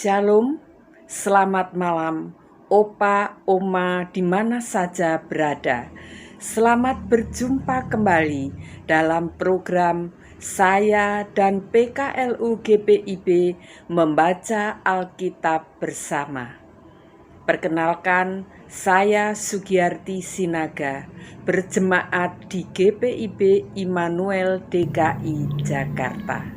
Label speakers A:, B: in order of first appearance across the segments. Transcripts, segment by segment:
A: Shalom, selamat malam, Opa, Oma, di mana saja berada. Selamat berjumpa kembali dalam program saya dan PKLU GPIB membaca Alkitab bersama. Perkenalkan, saya Sugiyarti Sinaga, berjemaat di GPIB Immanuel DKI Jakarta.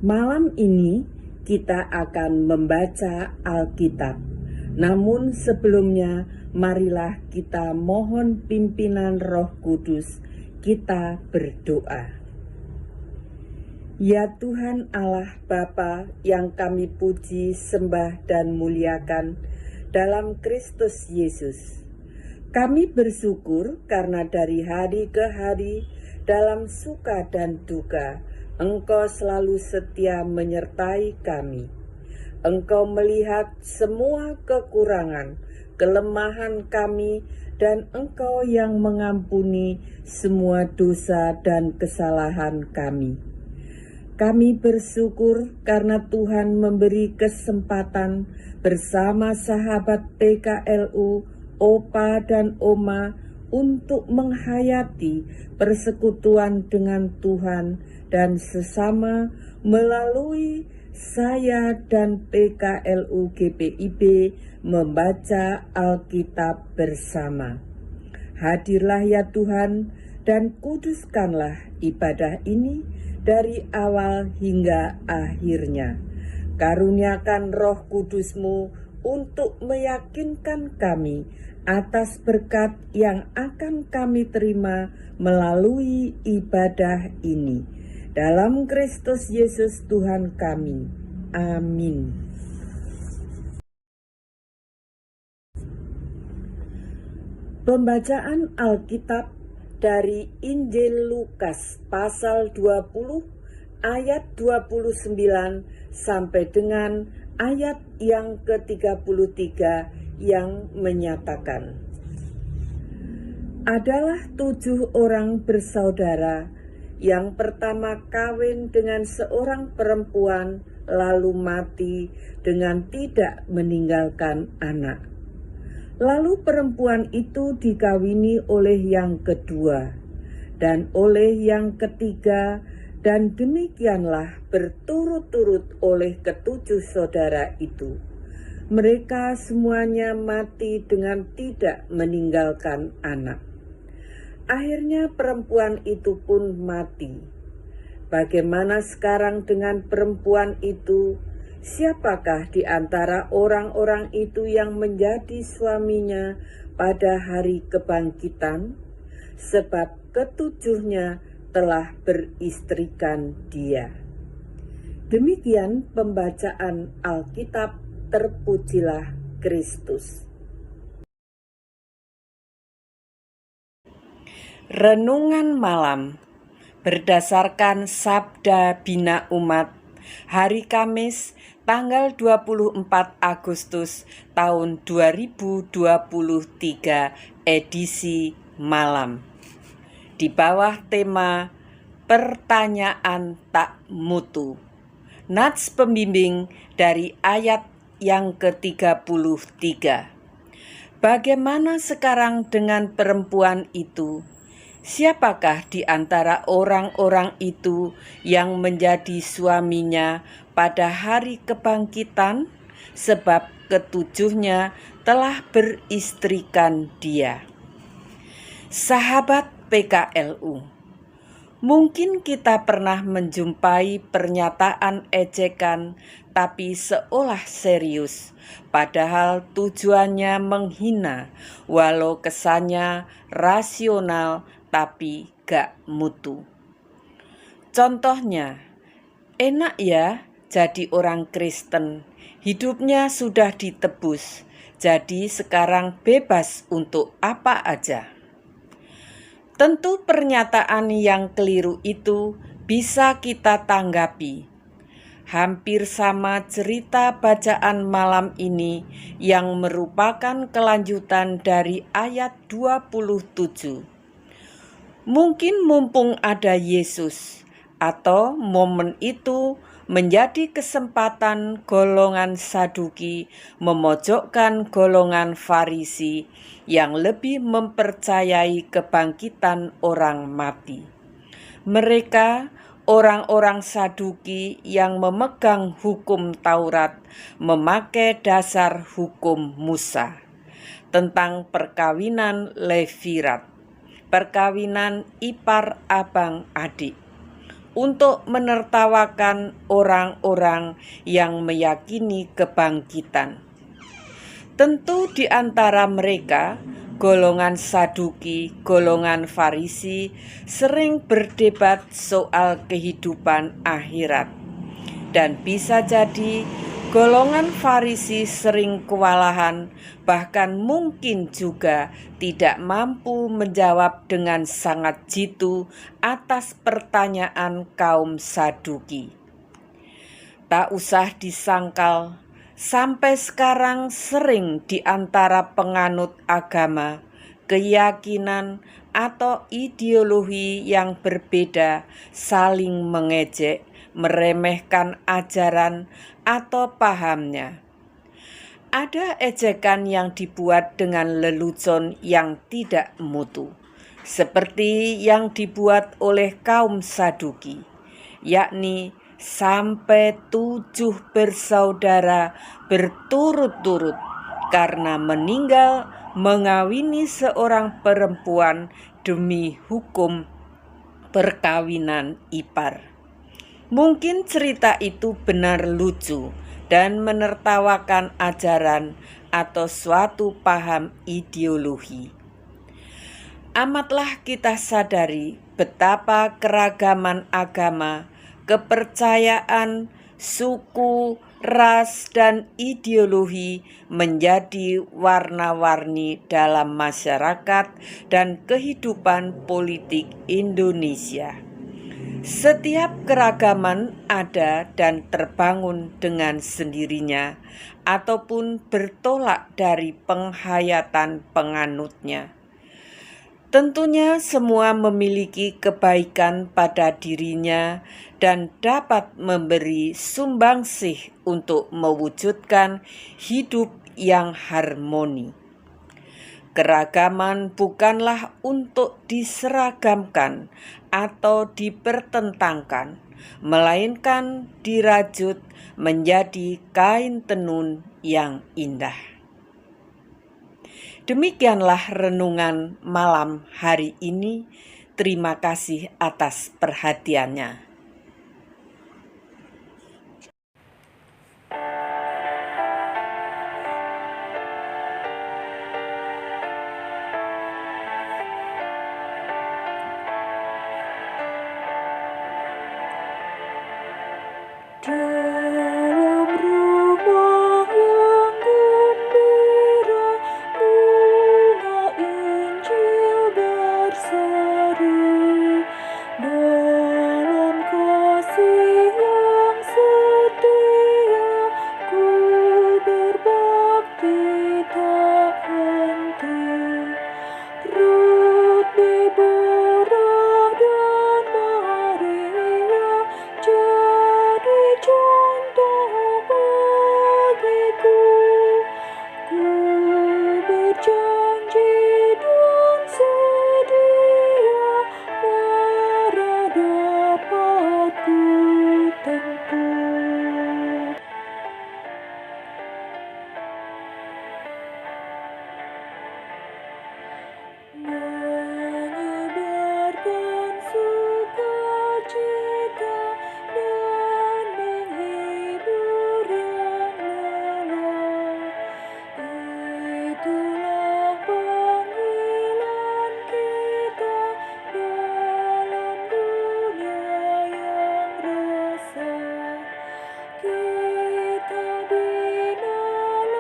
A: Malam ini kita akan membaca Alkitab. Namun sebelumnya, marilah kita mohon pimpinan Roh Kudus. Kita berdoa. Ya Tuhan Allah Bapa yang kami puji, sembah dan muliakan dalam Kristus Yesus. Kami bersyukur karena dari hari ke hari dalam suka dan duka Engkau selalu setia menyertai kami. Engkau melihat semua kekurangan, kelemahan kami, dan Engkau yang mengampuni semua dosa dan kesalahan kami. Kami bersyukur karena Tuhan memberi kesempatan bersama sahabat PKLU, Opa dan Oma untuk menghayati persekutuan dengan Tuhan dan sesama melalui saya dan PKLU GPIB membaca Alkitab bersama. Hadirlah ya Tuhan dan kuduskanlah ibadah ini dari awal hingga akhirnya. Karuniakan Roh Kudus-Mu untuk meyakinkan kami atas berkat yang akan kami terima melalui ibadah ini. Dalam Kristus Yesus Tuhan kami. Amin. Pembacaan Alkitab dari Injil Lukas pasal 20 ayat 29 sampai dengan ayat yang ke-33 yang menyatakan, adalah 7 orang bersaudara. Yang pertama kawin dengan seorang perempuan lalu mati dengan tidak meninggalkan anak. Lalu perempuan itu dikawini oleh yang kedua dan oleh yang ketiga Dan demikianlah berturut-turut oleh ketujuh saudara itu. Mereka semuanya mati dengan tidak meninggalkan anak. Akhirnya perempuan itu pun mati. Bagaimana sekarang dengan perempuan itu? Siapakah di antara orang-orang itu yang menjadi suaminya pada hari kebangkitan? Sebab ketujuhnya telah beristrikan dia. Demikian pembacaan Alkitab. Terpujilah Kristus. Renungan malam berdasarkan Sabda Bina Umat hari Kamis tanggal 24 Agustus tahun 2023 edisi malam. Di bawah tema pertanyaan tak mutu. Nats pembimbing dari ayat yang ke-33. Bagaimana sekarang dengan perempuan itu? Siapakah di antara orang-orang itu yang menjadi suaminya pada hari kebangkitan? Sebab ketujuhnya telah beristrikan dia. Sahabat PKLU, mungkin kita pernah menjumpai pernyataan ejekan tapi seolah serius, padahal tujuannya menghina, walau kesannya rasional tapi gak mutu. Contohnya, enak ya jadi orang Kristen, hidupnya sudah ditebus, jadi sekarang bebas untuk apa aja. Tentu pernyataan yang keliru itu bisa kita tanggapi. Hampir sama cerita bacaan malam ini yang merupakan kelanjutan dari ayat 27. Mungkin mumpung ada Yesus, atau momen itu menjadi kesempatan golongan Saduki memojokkan golongan Farisi yang lebih mempercayai kebangkitan orang mati. Mereka, orang-orang Saduki yang memegang hukum Taurat, memakai dasar hukum Musa tentang perkawinan levirat, perkawinan ipar abang adik, untuk menertawakan orang-orang yang meyakini kebangkitan. Tentu di antara mereka, golongan Saduki, golongan Farisi sering berdebat soal kehidupan akhirat. Dan bisa jadi golongan Farisi sering kewalahan, bahkan mungkin juga tidak mampu menjawab dengan sangat jitu atas pertanyaan kaum Saduki. Tak usah disangkal, sampai sekarang sering di antara penganut agama, keyakinan, atau ideologi yang berbeda saling mengejek, meremehkan ajaran atau pahamnya. Ada ejekan yang dibuat dengan lelucon yang tidak mutu, seperti yang dibuat oleh kaum Saduki, yakni sampai 7 bersaudara berturut-turut karena meninggal mengawini seorang perempuan demi hukum perkawinan ipar. Mungkin cerita itu benar lucu dan menertawakan ajaran atau suatu paham ideologi. Amatlah kita sadari betapa keragaman agama, kepercayaan, suku, ras, dan ideologi menjadi warna-warni dalam masyarakat dan kehidupan politik Indonesia. Setiap keragaman ada dan terbangun dengan sendirinya ataupun bertolak dari penghayatan penganutnya. Tentunya semua memiliki kebaikan pada dirinya dan dapat memberi sumbangsih untuk mewujudkan hidup yang harmoni. Keragaman bukanlah untuk diseragamkan atau dipertentangkan, melainkan dirajut menjadi kain tenun yang indah. Demikianlah renungan malam hari ini. Terima kasih atas perhatiannya.
B: Dalam rumah yang gembira, bunga Injil berseri. Dalam kasih yang setia, ku berbakti tak henti. Ruth, Deborah, dan Maria jadi contoh bagiku. Ku berjanji dan sedia, mara dapat ku tempuh. Menyebarkan sukacita dan menghibur yang lelah. Itulah panggilan kita dalam dunia yang resah. Kita binalah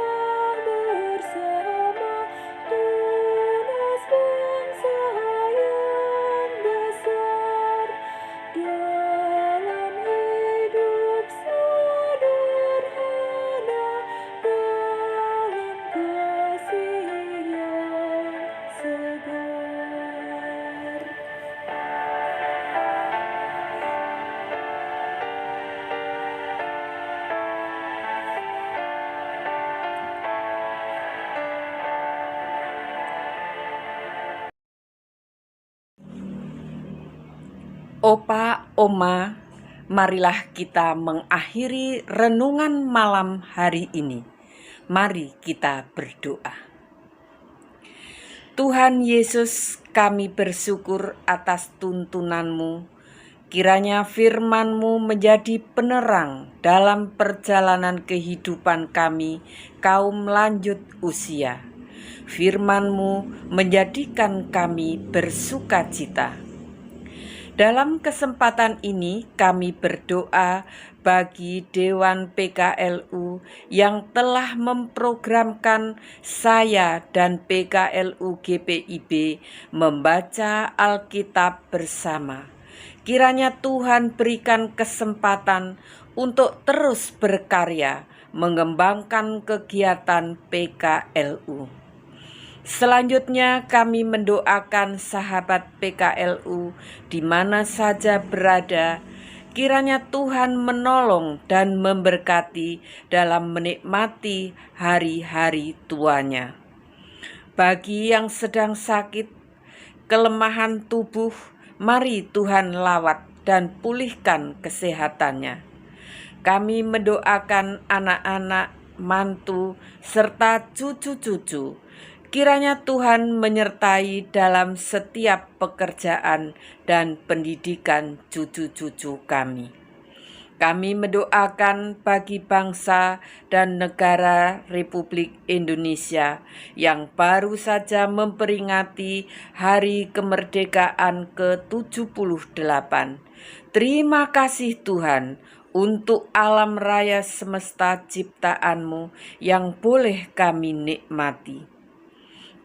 B: bersama tunas bangsa yang besar, dalam hidup sederhana, dalam kasih yang segar.
A: Opa, Oma, marilah kita mengakhiri renungan malam hari ini. Mari kita berdoa. Tuhan Yesus, kami bersyukur atas tuntunan-Mu. Kiranya firman-Mu menjadi penerang dalam perjalanan kehidupan kami, kaum lanjut usia. Firman-Mu menjadikan kami bersukacita. Dalam kesempatan ini kami berdoa bagi Dewan PKLU yang telah memprogramkan saya dan PKLU GPIB membaca Alkitab bersama. Kiranya Tuhan berikan kesempatan untuk terus berkarya mengembangkan kegiatan PKLU. Selanjutnya kami mendoakan sahabat PKLU di mana saja berada, kiranya Tuhan menolong dan memberkati dalam menikmati hari-hari tuanya. Bagi yang sedang sakit, kelemahan tubuh, mari Tuhan lawat dan pulihkan kesehatannya. Kami mendoakan anak-anak, mantu, serta cucu-cucu. Kiranya Tuhan menyertai dalam setiap pekerjaan dan pendidikan cucu-cucu kami. Kami mendoakan bagi bangsa dan negara Republik Indonesia yang baru saja memperingati Hari Kemerdekaan ke-78. Terima kasih Tuhan untuk alam raya semesta ciptaan-Mu yang boleh kami nikmati.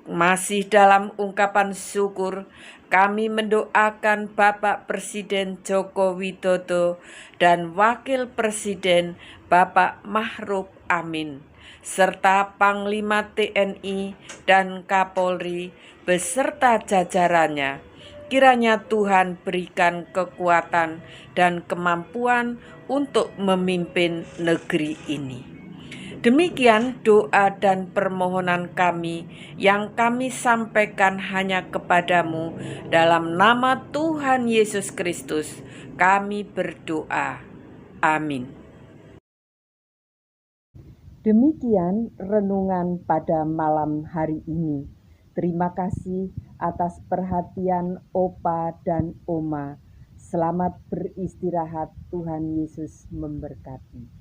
A: Masih dalam ungkapan syukur, kami mendoakan Bapak Presiden Joko Widodo dan Wakil Presiden Bapak Ma'ruf Amin, serta Panglima TNI dan Kapolri beserta jajarannya. Kiranya Tuhan berikan kekuatan dan kemampuan untuk memimpin negeri ini. Demikian doa dan permohonan kami yang kami sampaikan hanya kepadamu dalam nama Tuhan Yesus Kristus. Kami berdoa. Amin. Demikian renungan pada malam hari ini. Terima kasih atas perhatian Opa dan Oma. Selamat beristirahat, Tuhan Yesus memberkati.